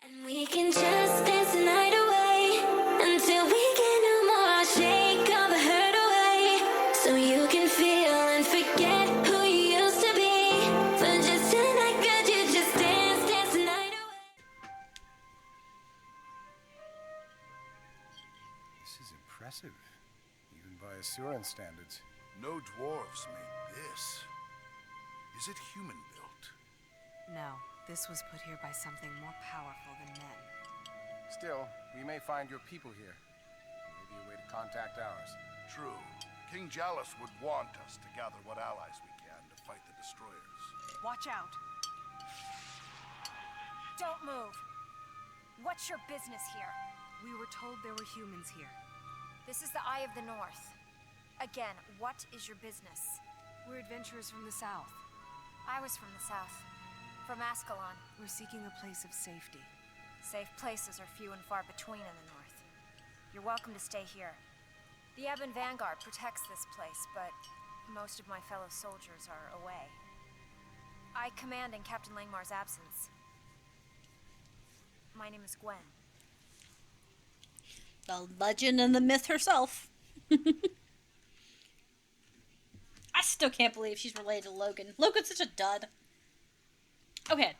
And we can just dance the night away until we get no more. Shake all the hurt away so you can feel and forget who you used to be. For just tonight, could you just dance the night away? This is impressive, even by Asuran standards. No dwarves made this. Is it human-built? No, this was put here by something more powerful than men. Still, we may find your people here. Maybe a way to contact ours. True. King Jalis would want us to gather what allies we can to fight the destroyers. Watch out! Don't move. What's your business here? We were told there were humans here. This is the Eye of the North. Again, what is your business? We're adventurers from the south. I was from the south. From Ascalon. We're seeking a place of safety. Safe places are few and far between in the north. You're welcome to stay here. The Ebon Vanguard protects this place, but most of my fellow soldiers are away. I command in Captain Langmar's absence. My name is Gwen. The legend and the myth herself. I still can't believe she's related to Logan. Logan's such a dud. Okay.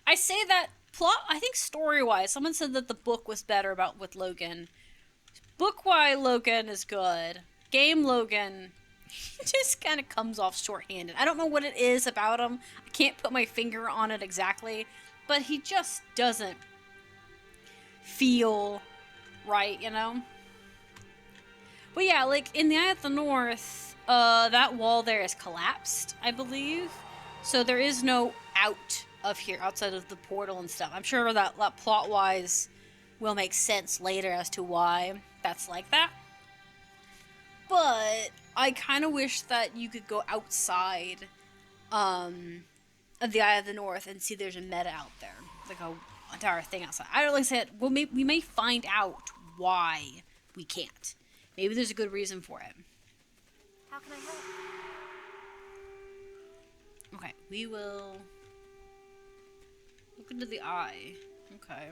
I say that I think story-wise, someone said that the book was better with Logan. Book-wise, Logan is good. Game Logan just kind of comes off short-handed. I don't know what it is about him. I can't put my finger on it exactly. But he just doesn't feel right, you know? But yeah, like, in the Eye of the North, that wall there is collapsed, I believe. So there is no out of here outside of the portal and stuff. I'm sure that plot-wise will make sense later as to why that's like that. But I kind of wish that you could go outside of the Eye of the North and see there's a meta out there. Like a entire thing outside. I don't like I said, well, we may find out why we can't. Maybe there's a good reason for it. How can I help? Okay, we will look into the eye. Okay.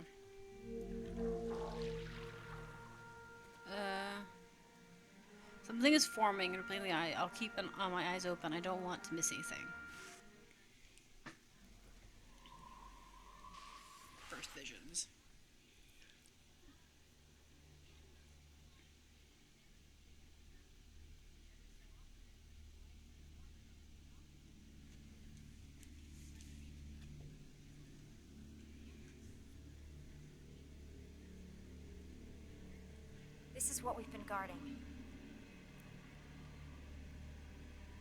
Something is forming and playing the eye. I'll keep my eyes open. I don't want to miss anything. First visions. This is what we've been guarding.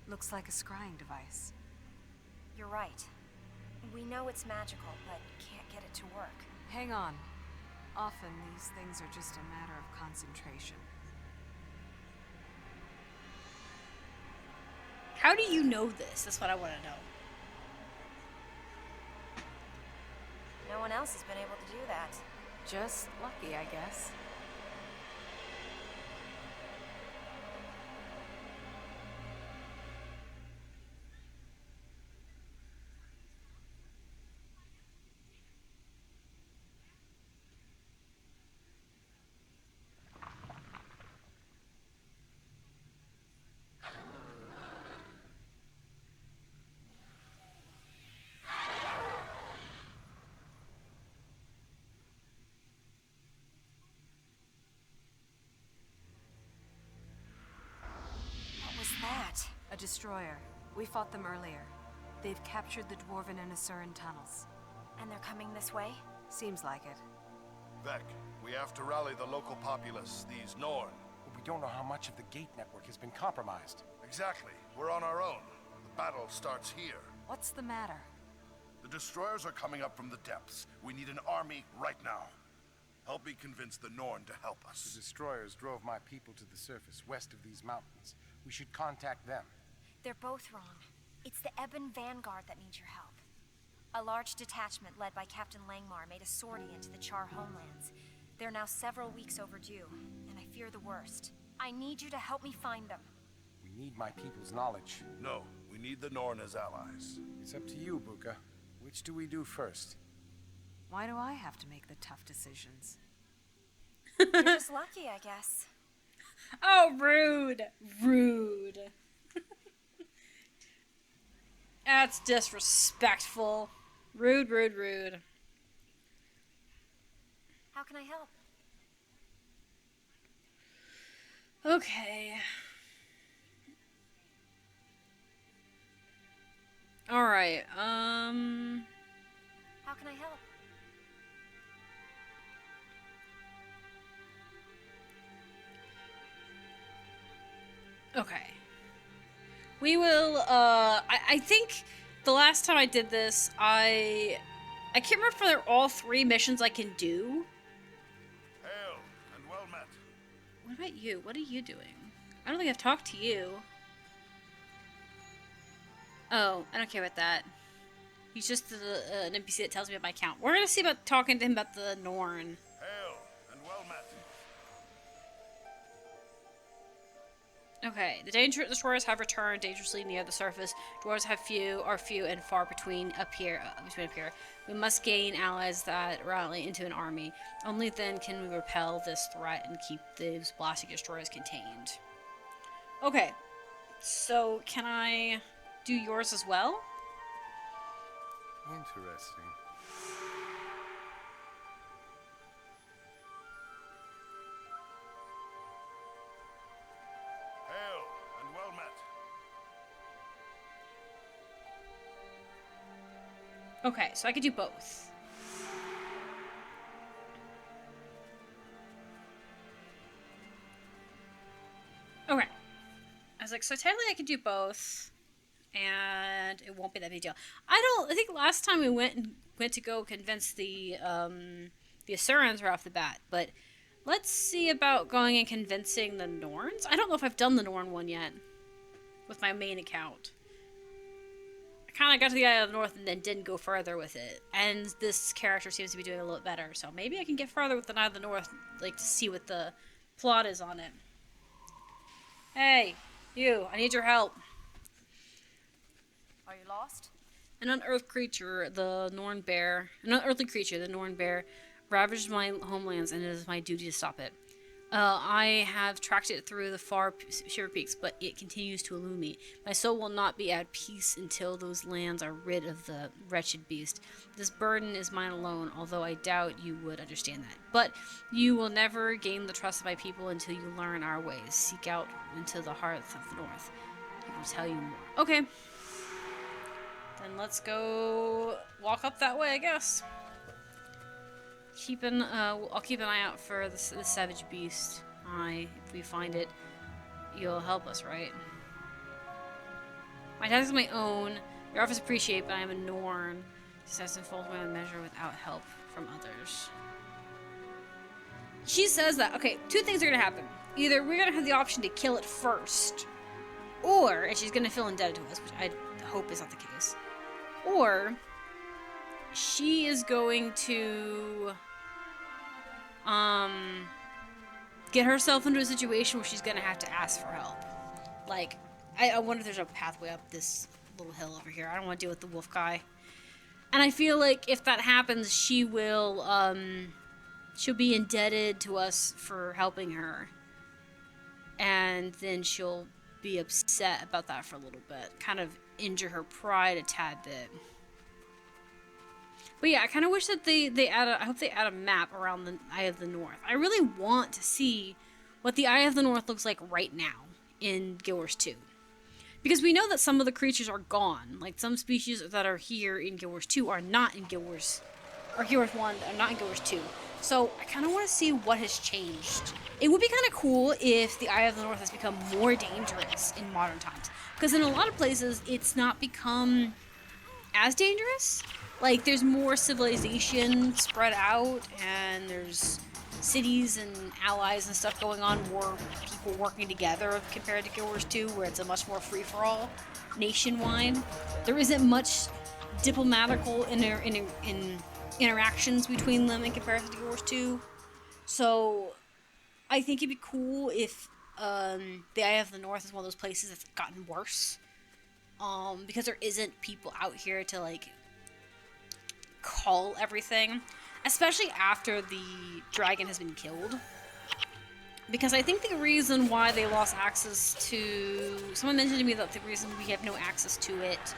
Looks like a scrying device. You're right. We know it's magical, but can't get it to work. Hang on. Often these things are just a matter of concentration. How do you know this? That's what I want to know. No one else has been able to do that. Just lucky, I guess. What was that? A destroyer. We fought them earlier. They've captured the Dwarven and Asuran tunnels. And they're coming this way? Seems like it. Vec, we have to rally the local populace, these Norn. But we don't know how much of the gate network has been compromised. Exactly. We're on our own. The battle starts here. What's the matter? The destroyers are coming up from the depths. We need an army right now. Help me convince the Norn to help The us. destroyers drove my people to the surface west of these mountains. We should contact them. They're both wrong. It's the Ebon Vanguard that needs your help. A large detachment led by Captain Langmar made a sortie into the Char homelands. They're now several weeks overdue, and I fear the worst. I need you to help me find them. We need my people's knowledge. No, we need the Norn as allies. It's up to you, Buka. Which do we do first? Why do I have to make the tough decisions? You're just lucky, I guess. Oh, rude. Rude. That's disrespectful. Rude, rude, rude. How can I help? Okay. Alright, How can I help? Okay. We will, I think the last time I did this, I can't remember if there are all 3 missions I can do. Hail, and well met. What about you? What are you doing? I don't think I've talked to you. Oh, I don't care about that. He's just an NPC that tells me about my account. We're gonna see about talking to him about the Norn. Hail, and well met. Okay, the danger destroyers have returned dangerously near the surface. Dwarves are few and far between up here. We must gain allies that rally into an army. Only then can we repel this threat and keep those blasting destroyers contained. Okay, so can I do yours as well? Interesting. Hail, and well met. Okay, so I could do both. Okay. I was like, so technically I could do both, and it won't be that big deal. I think last time we went to go convince the Asurans right off the bat, but let's see about going and convincing the Norns. I don't know if I've done the Norn one yet with my main account. I kind of got to the Eye of the North and then didn't go further with it, and this character seems to be doing a little better, so maybe I can get further with the Eye of the North, like, to see what the plot is on it. Hey, you, I need your help. Are you lost? An unearthly creature, the Norn Bear, ravaged my homelands, and it is my duty to stop it. I have tracked it through the far shiver peaks, but it continues to elude me. My soul will not be at peace until those lands are rid of the wretched beast. This burden is mine alone, although I doubt you would understand that. But you will never gain the trust of my people until you learn our ways. Seek out into the heart of the North. He will tell you more. Okay. Then let's go walk up that way, I guess. I'll keep an eye out for the savage beast. If we find it, you'll help us, right? My task is my own. Your offers appreciate, but I am a Norn. Success unfolds my own measure without help from others. She says that. Okay, 2 things are gonna happen. Either we're gonna have the option to kill it first, and she's gonna feel indebted to us, which I hope is not the case. Or she is going to get herself into a situation where she's gonna have to ask for help. Like, I wonder if there's a pathway up this little hill over here. I don't want to deal with the wolf guy. And I feel like if that happens, she will, she'll be indebted to us for helping her. And then she'll be upset about that for a little bit. Kind of injure her pride a tad bit. But yeah, I kind of wish that I hope they add a map around the Eye of the North. I really want to see what the Eye of the North looks like right now in Guild Wars 2. Because we know that some of the creatures are gone. Like, some species that are here in Guild Wars 2 are not in Guild Wars... Or Guild Wars 1 are not in Guild Wars 2. So, I kind of want to see what has changed. It would be kind of cool if the Eye of the North has become more dangerous in modern times. Because in a lot of places, it's not become as dangerous. Like, there's more civilization spread out, and there's cities and allies and stuff going on, more people working together compared to Guild Wars 2, where it's a much more free-for-all nationwide. There isn't much diplomatical interactions between them in comparison to Guild Wars 2. So, I think it'd be cool if the Eye of the North is one of those places that's gotten worse. Because there isn't people out here to, like, recall everything, especially after the dragon has been killed. Because I think the reason why they lost access to... Someone mentioned to me that the reason we have no access to it,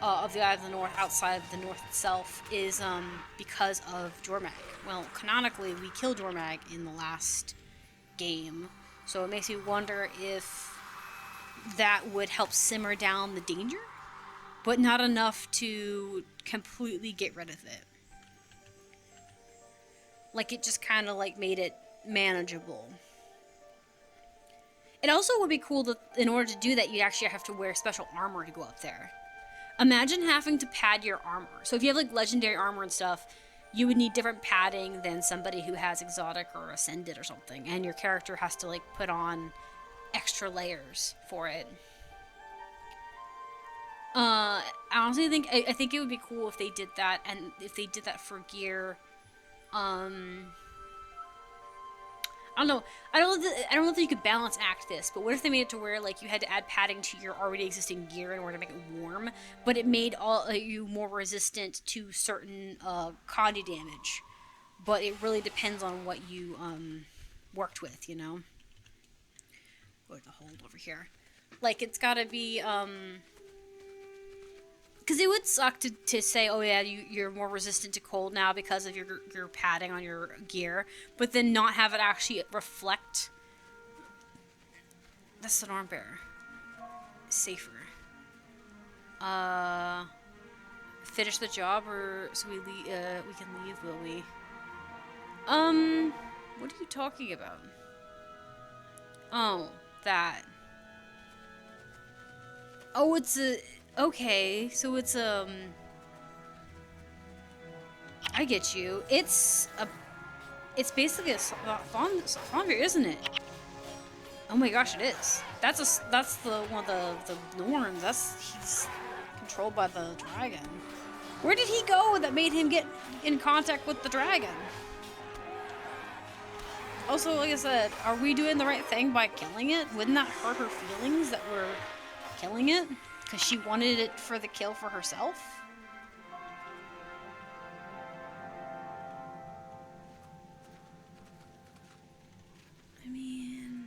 of the Eye of the North, outside of the North itself, is because of Jormag. Well, canonically, we killed Jormag in the last game, so it makes me wonder if that would help simmer down the danger, but not enough to completely get rid of it. Like, it just kind of, like, made it manageable. It also would be cool that in order to do that, you'd actually have to wear special armor to go up there. Imagine having to pad your armor. So if you have, like, legendary armor and stuff, you would need different padding than somebody who has exotic or ascended or something. And your character has to, like, put on extra layers for it. I honestly think, I think it would be cool if they did that, and if they did that for gear. I don't know. I don't know if you could balance act this, but what if they made it to where, like, you had to add padding to your already existing gear in order to make it warm, but it made you more resistant to certain condy damage, but it really depends on what you worked with, you know. Go to the hold over here. Like, it's gotta be because it would suck to say, oh yeah, you're more resistant to cold now because of your padding on your gear, but then not have it actually reflect. That's an arm bearer. Safer. Finish the job, or so we can leave, will we? What are you talking about? Oh, that. Oh, it's a... Okay, so it's, I get you. It's basically a fondue, isn't it? Oh my gosh, it is. That's the one of the Norns. He's controlled by the dragon. Where did he go that made him get in contact with the dragon? Also, like I said, are we doing the right thing by killing it? Wouldn't that hurt her feelings that we're killing it? Because she wanted it for the kill for herself? I mean...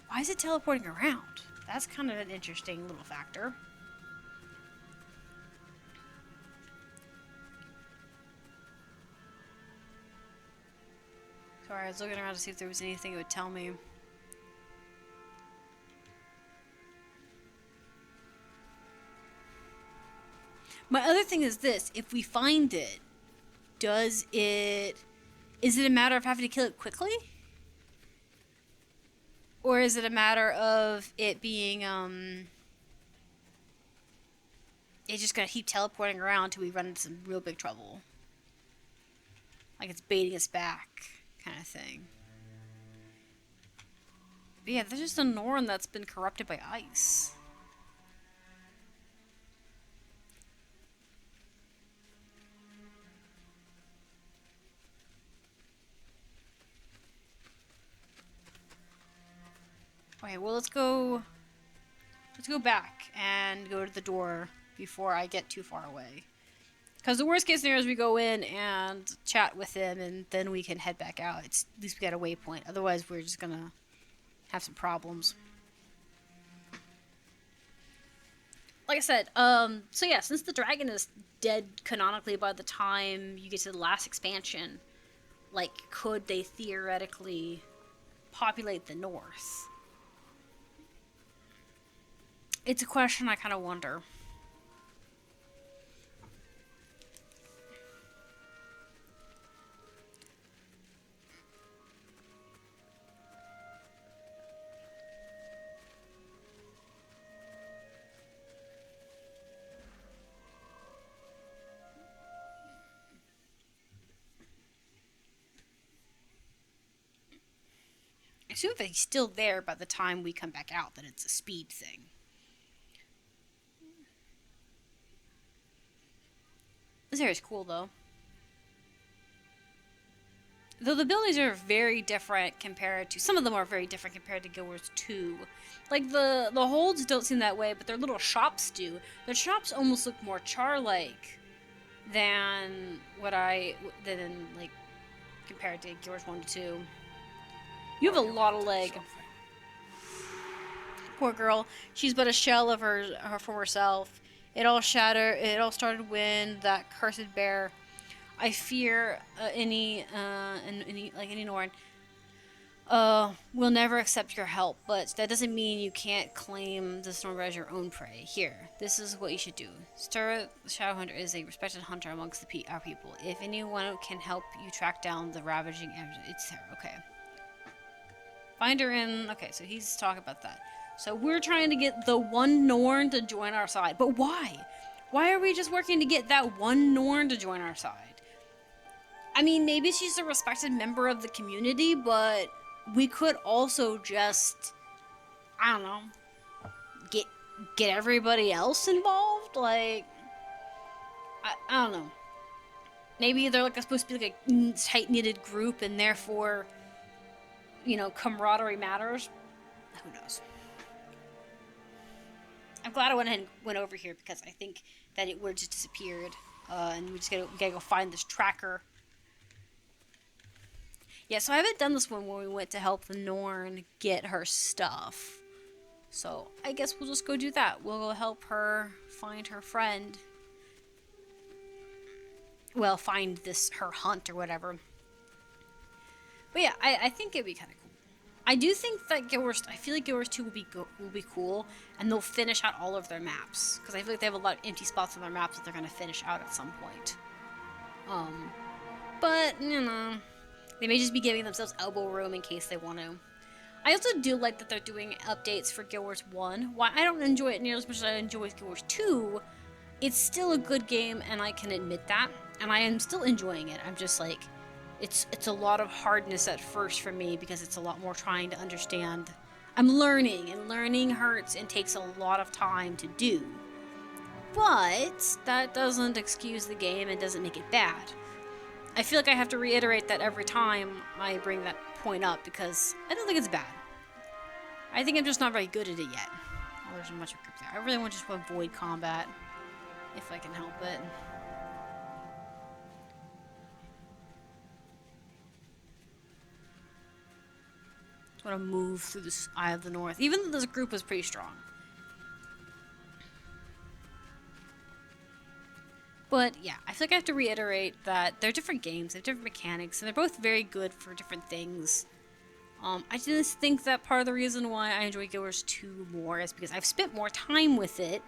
Why is it teleporting around? That's kind of an interesting little factor. Sorry, I was looking around to see if there was anything it would tell me. My other thing is this: if we find it, is it a matter of having to kill it quickly? Or is it a matter of it being, it's just gonna keep teleporting around until we run into some real big trouble? Like it's baiting us back, kind of thing. But yeah, there's just a Norn that's been corrupted by ice. Okay, well, let's go back and go to the door before I get too far away. Because the worst case scenario is we go in and chat with him, and then we can head back out. At least we got a waypoint. Otherwise, we're just gonna have some problems. Like I said, so yeah, since the dragon is dead canonically by the time you get to the last expansion, like, could they theoretically populate the north? It's a question I kind of wonder. I assume if he's still there by the time we come back out, that it's a speed thing. This area is cool, though. Though the buildings are very different compared to... Some of them are very different compared to Guild Wars 2. Like, the holds don't seem that way, but their little shops do. Their shops almost look more Char-like. than like compared to Gears 1 to 2. You have a lot of leg. Poor girl. She's but a shell of her former self. It all shattered. It all started when that cursed bear. I fear any Norn will never accept your help, but that doesn't mean you can't claim the Stormbear as your own prey. Here, this is what you should do. Stir the Shadow Hunter is a respected hunter amongst our people. If anyone can help you track down the ravaging energy, it's her. Okay. Find her in. Okay, so he's talking about that. So we're trying to get the one Norn to join our side. But why? Why are we just working to get that one Norn to join our side? I mean, maybe she's a respected member of the community, but we could also just, I don't know, get everybody else involved. Like, I don't know. Maybe they're like supposed to be like a tight-knitted group, and therefore, you know, camaraderie matters. Who knows? I'm glad I went over here because I think that it would have just disappeared, and we just gotta go find this tracker. Yeah, so I haven't done this one when we went to help the Norn get her stuff. So I guess we'll just go do that. We'll go help her find her friend. Well, find her hunt or whatever. But yeah, I think it'd be kind of cool. I do think that I feel like Guild Wars 2 will be cool, and they'll finish out all of their maps. Because I feel like they have a lot of empty spots on their maps that they're going to finish out at some point. But, you know, they may just be giving themselves elbow room in case they want to. I also do like that they're doing updates for Guild Wars 1. While I don't enjoy it near as much as I enjoy Guild Wars 2, it's still a good game, and I can admit that. And I am still enjoying it. I'm just like, it's a lot of hardness at first for me because it's a lot more trying to understand. I'm learning, and learning hurts and takes a lot of time to do. But that doesn't excuse the game and doesn't make it bad. I feel like I have to reiterate that every time I bring that point up because I don't think it's bad. I think I'm just not very good at it yet. Oh, there's a bunch of group there. I really want to just avoid combat if I can help it. I want to move through this Eye of the North, even though this group was pretty strong. But yeah, I feel like I have to reiterate that they're different games, they have different mechanics, and they're both very good for different things. I just think that part of the reason why I enjoy Guild Wars 2 more is because I've spent more time with it,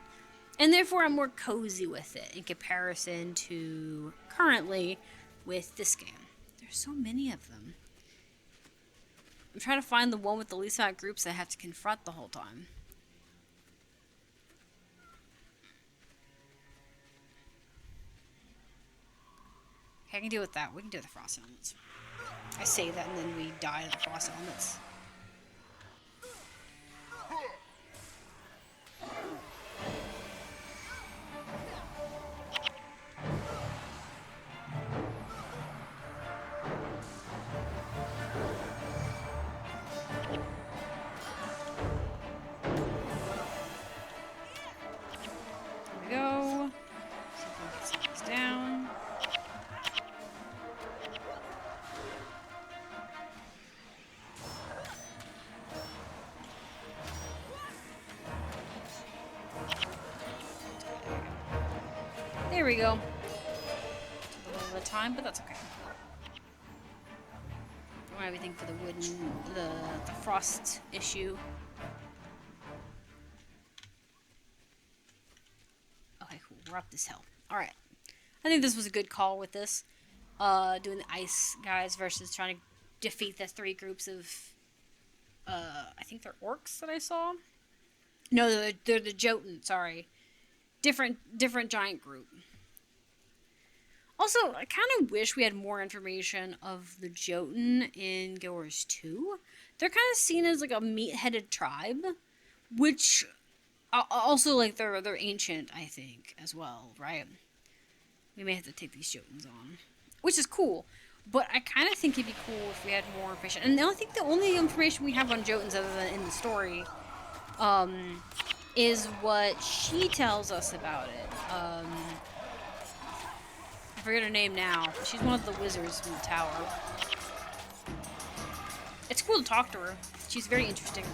and therefore I'm more cozy with it in comparison to currently with this game. There's so many of them. I'm trying to find the one with the least amount of groups I have to confront the whole time. Okay, I can deal with that. We can deal with the frost elements. I say that and then we die to the frost elements. There we go. Took a little bit of time, but that's okay. Don't have anything for the wooden, the frost issue. Okay, cool. We're up this hill. All right. I think this was a good call with this. Doing the ice guys versus trying to defeat the three groups of, I think they're orcs that I saw. No, they're the Jotun. Sorry. Different giant group. Also, I kind of wish we had more information of the Jotun in Guild Wars 2. They're kind of seen as like a meat-headed tribe, which also like they're ancient, I think, as well, right? We may have to take these Jotuns on, which is cool. But I kind of think it'd be cool if we had more information. And I think the only information we have on Jotuns, other than in the story, is what she tells us about it. forget her name now. She's one of the wizards from the tower. It's cool to talk to her. She's very interesting.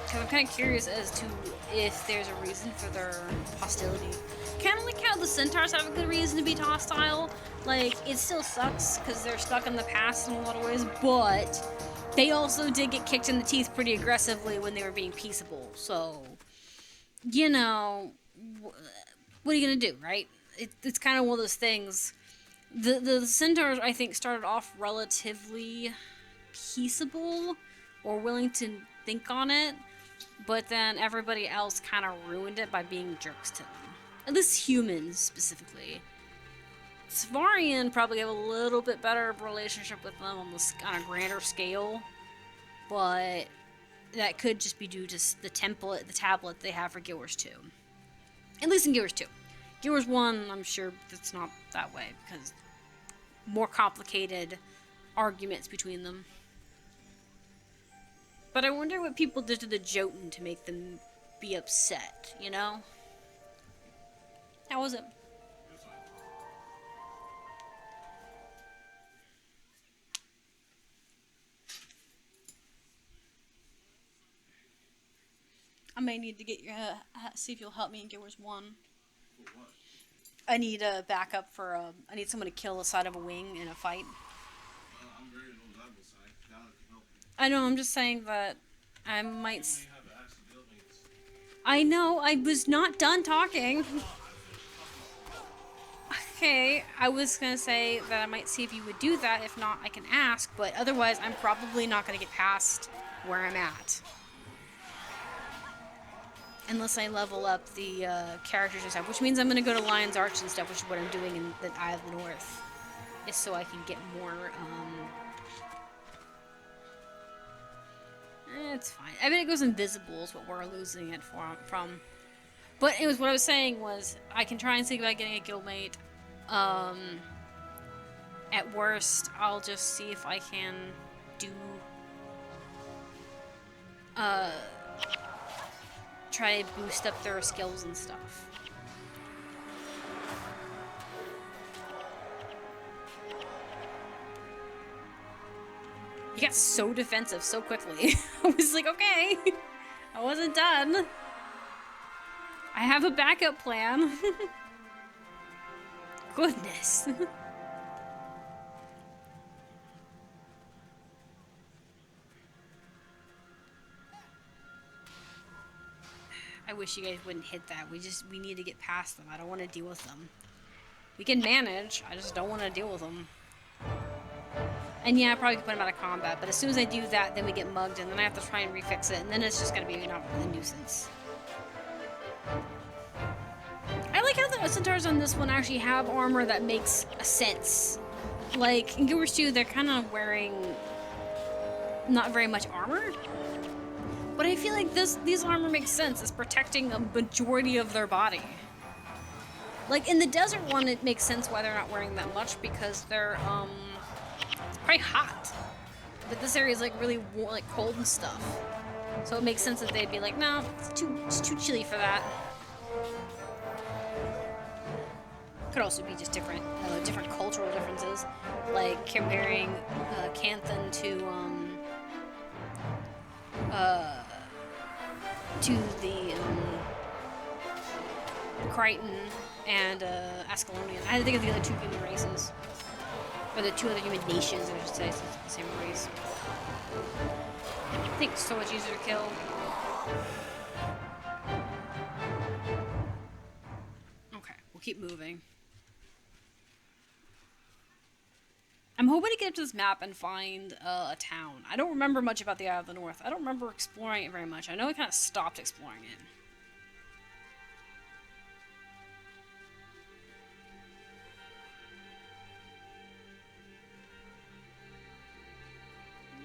Because I'm kind of curious as to if there's a reason for their hostility. Kind of like how the centaurs have a good reason to be hostile. Like, it still sucks because they're stuck in the past in a lot of ways, but they also did get kicked in the teeth pretty aggressively when they were being peaceable. So, you know, what are you going to do, right? It's kind of one of those things. The centaurs, I think, started off relatively peaceable or willing to think on it, but then everybody else kind of ruined it by being jerks to them. At least humans, specifically. Savarian probably have a little bit better relationship with them on a grander scale, but that could just be due to the tablet they have for Guildwars 2. At least in Guildwars 2. Guildwars 1, I'm sure that's not that way, because more complicated arguments between them. But I wonder what people did to the Jotun to make them be upset, you know? How was it? I may need to get your see if you'll help me in Guildwars 1. For what? I need a backup for I need someone to kill the side of a wing in a fight. I'm very reliable, so I doubt I can help you. I know, I'm just saying that I might... You only have acid buildings. I know, I was not done talking. Okay, I was gonna say that I might see if you would do that. If not, I can ask, but otherwise I'm probably not gonna get past where I'm at. Unless I level up the characters and stuff, which means I'm gonna go to Lion's Arch and stuff, which is what I'm doing in the Eye of the North. Is so I can get more, it's fine. I mean, it goes invisible is what we're losing it from. But anyways, what I was saying was, I can try and think about getting a guildmate. At worst, I'll just see if I can do, try to boost up their skills and stuff. You got so defensive so quickly. I was like, okay, I wasn't done. I have a backup plan. Goodness. I wish you guys wouldn't hit that. We need to get past them. I don't want to deal with them. We can manage. I just don't want to deal with them. And yeah, I probably could put them out of combat, but as soon as I do that, then we get mugged, and then I have to try and refix it, and then it's just going to be not really a nuisance. I like how the centaurs on this one actually have armor that makes a sense. Like, in Guildwars 2, they're kind of wearing not very much armor. But I feel like these armor makes sense. It's protecting a majority of their body. Like, in the desert one, it makes sense why they're not wearing that much, because they're, probably hot. But this area is, like, really like, cold and stuff. So it makes sense that they'd be like, no, it's too chilly for that. Could also be just different cultural differences, like comparing Canthan to the Crichton and Ascalonian. I had to think of the other two human races, or the two other human nations, I should say, since it's the same race. I think it's so much easier to kill. Okay, we'll keep moving. I'm hoping to get up to this map and find a town. I don't remember much about the Eye of the North. I don't remember exploring it very much. I know I kind of stopped exploring it.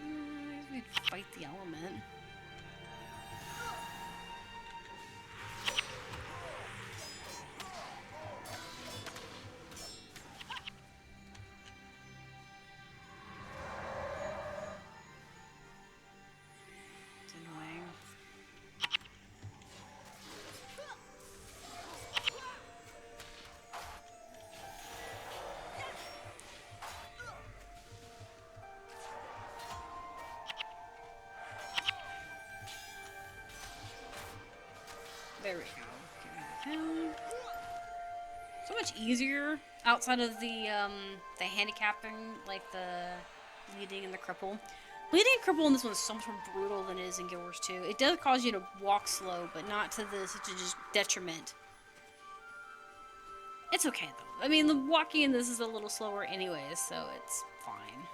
I guess we'd fight the element. There we go. Get rid of him. So much easier outside of the handicapping, like the bleeding and the cripple. Bleeding and cripple in this one is so much more brutal than it is in Guild Wars 2. It does cause you to walk slow, but not to such a just detriment. It's okay though. I mean, the walking in this is a little slower anyways, so it's fine.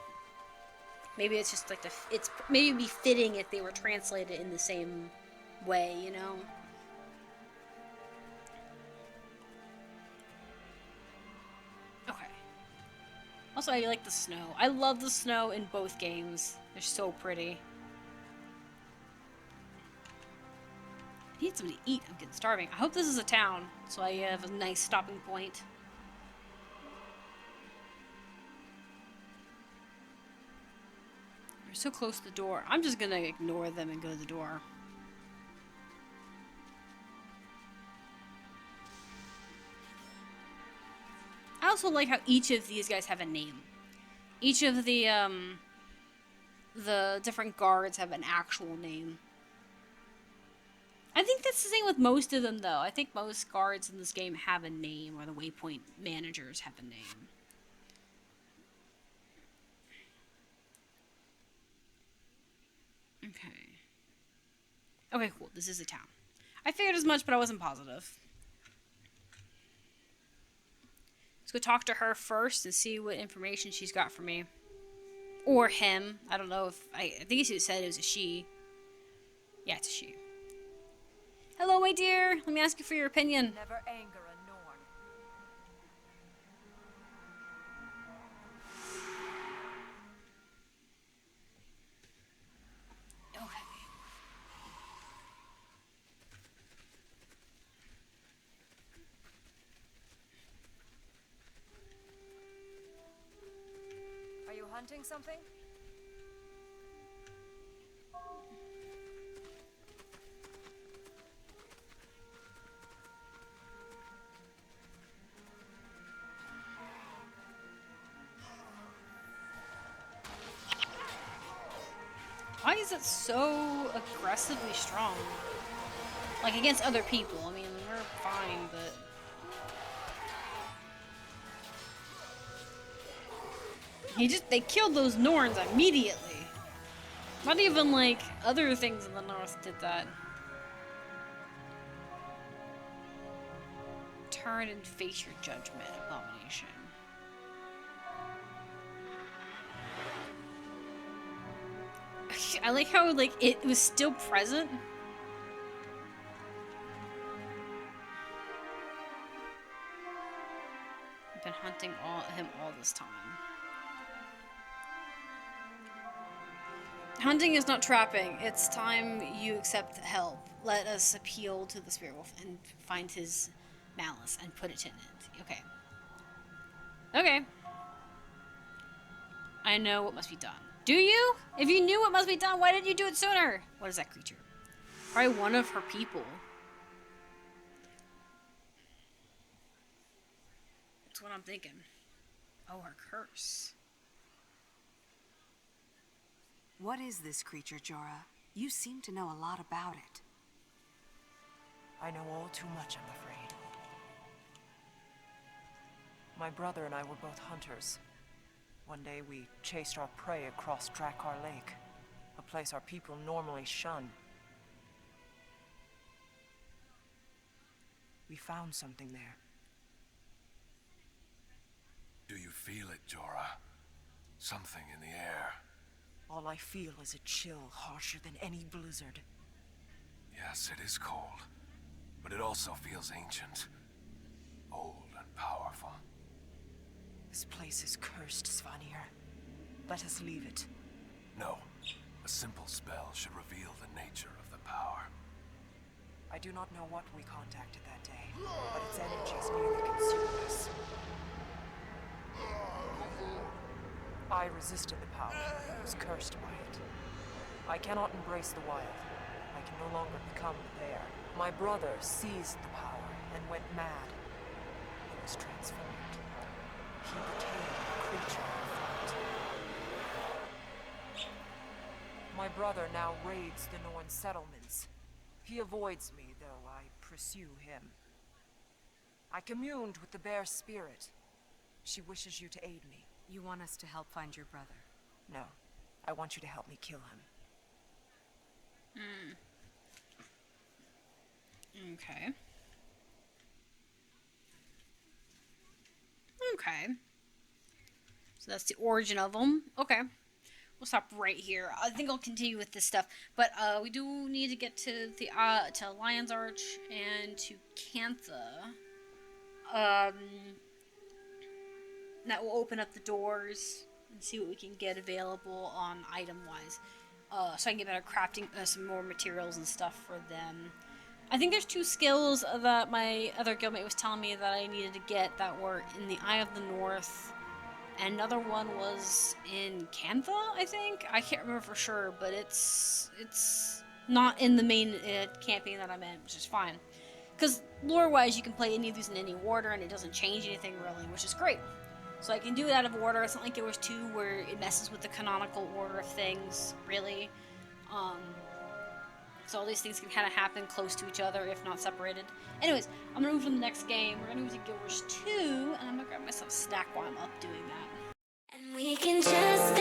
Maybe it's just like it's maybe it'd be fitting if they were translated in the same way, you know? Okay. Also, I like the snow. I love the snow in both games. They're so pretty. I need something to eat. I'm getting starving. I hope this is a town, so I have a nice stopping point. We're so close to the door. I'm just gonna ignore them and go to the door. I also like how each of these guys have a name. Each of the different guards have an actual name. I think that's the same with most of them, though. I think most guards in this game have a name, or the waypoint managers have a name. Okay. Okay, cool. This is a town. I figured as much, but I wasn't positive. Let's go talk to her first and see what information she's got for me. Or him. I don't know if... I think she said it was a she. Yeah, it's a she. Hello, my dear. Let me ask you for your opinion. Never anger a Norn. Okay. Are you hunting something? Why is it so aggressively strong? Like, against other people. I mean, we're fine, but... They killed those Norns immediately. Not even, like, other things in the north did that. Turn and face your judgment, abomination. I like how, like, it was still present. I've been hunting him all this time. Hunting is not trapping. It's time you accept help. Let us appeal to the spirit wolf and find his malice and put it to an end. Okay. Okay. I know what must be done. Do you? If you knew what must be done, why didn't you do it sooner? What is that creature? Probably one of her people. That's what I'm thinking. Oh, her curse. What is this creature, Jorah? You seem to know a lot about it. I know all too much, I'm afraid. My brother and I were both hunters. One day we chased our prey across Drakkar Lake, a place our people normally shun. We found something there. Do you feel it, Jorah? Something in the air. All I feel is a chill harsher than any blizzard. Yes, it is cold, but it also feels ancient. Old and powerful. This place is cursed, Svanir. Let us leave it. No. A simple spell should reveal the nature of the power. I do not know what we contacted that day, but its energies nearly consumed us. I resisted the power, and was cursed by it. I cannot embrace the wild. I can no longer become the bear. My brother seized the power and went mad. He was transformed. He became a creature of light. My brother now raids the Norn settlements. He avoids me, though I pursue him. I communed with the bear spirit. She wishes you to aid me. You want us to help find your brother? No, I want you to help me kill him. Okay. Okay. So that's the origin of them. Okay. We'll stop right here. I think I'll continue with this stuff, but we do need to get to the to Lion's Arch and to Cantha. That will open up the doors and see what we can get available on item-wise, so I can get better crafting, some more materials and stuff for them. I think there's 2 skills that my other guildmate was telling me that I needed to get that were in the Eye of the North. And another one was in Cantha, I think. I can't remember for sure, but it's not in the main campaign that I'm in, which is fine. Because lore-wise, you can play any of these in any order, and it doesn't change anything really, which is great. So I can do it out of order. It's not like there was 2 where it messes with the canonical order of things, really. So all these things can kind of happen close to each other, if not separated. Anyways, I'm going to move to the next game. We're going to move to Guild Wars 2, and I'm going to grab myself a snack while I'm up doing that. And we can just